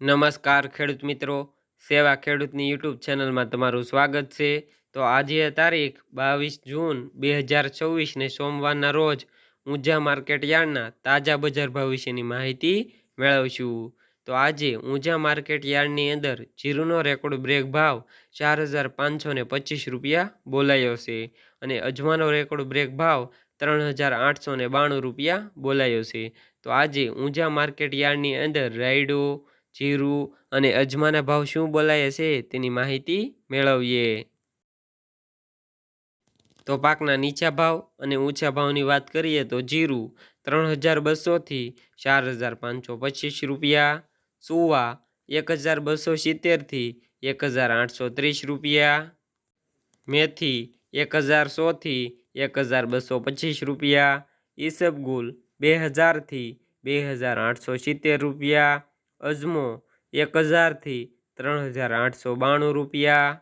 નમસ્કાર ખેડૂત મિત્રો, સેવા ખેડૂતની યુટ્યુબ ચેનલમાં તમારું સ્વાગત છે। તો આજે તારીખ 22 જૂન 2024ને સોમવારના રોજ ઊંઝા માર્કેટ યાર્ડના તાજા બજાર ભાવ વિશેની માહિતી મેળવશું। તો આજે ઊંઝા માર્કેટ યાર્ડની અંદર જીરુનો રેકોર્ડ બ્રેક ભાવ 4525 રૂપિયા બોલાયો છે અને અજમાનો રેકોર્ડ બ્રેક ભાવ 3892 રૂપિયા બોલાયો છે। તો આજે ઊંઝા માર્કેટ યાર્ડની અંદર રાયડો, જીરું અને અજમાના ભાવ શું બોલાય છે તેની માહિતી મેળવીએ। તો પાકના નીચા ભાવ અને ઊંચા ભાવની વાત કરીએ તો જીરું 3200 થી 4525 રૂપિયા, સુવા 1270 થી 1830 રૂપિયા, મેથી 1100 થી 1225 રૂપિયા, ઈસબગુલ 2000 થી 2870 રૂપિયા, અજમો 1000 થી 3892 રૂપિયા,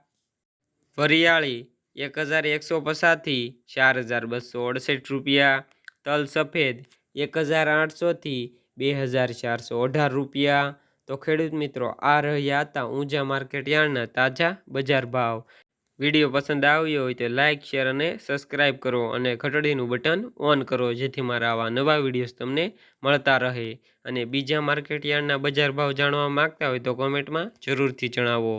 વરિયાળી 1150 થી 4268 રૂપિયા, તલ સફેદ 1800 થી 2418 રૂપિયા। તો ખેડૂત મિત્રો, આ રહ્યા હતા ઊંઝા માર્કેટ યાર્ડના તાજા બજાર ભાવ। વિડીયો પસંદ આવ્યો હોય તો લાઇક, શેર અને સબસ્ક્રાઈબ કરો અને ઘંટડીનું બટન ઓન કરો, જેથી મારા આવા નવા વિડીયોઝ તમને મળતા રહે। અને બીજા માર્કેટ યાર્ડના બજાર ભાવ જાણવા માંગતા હોય તો કોમેન્ટમાં જરૂરથી જણાવો।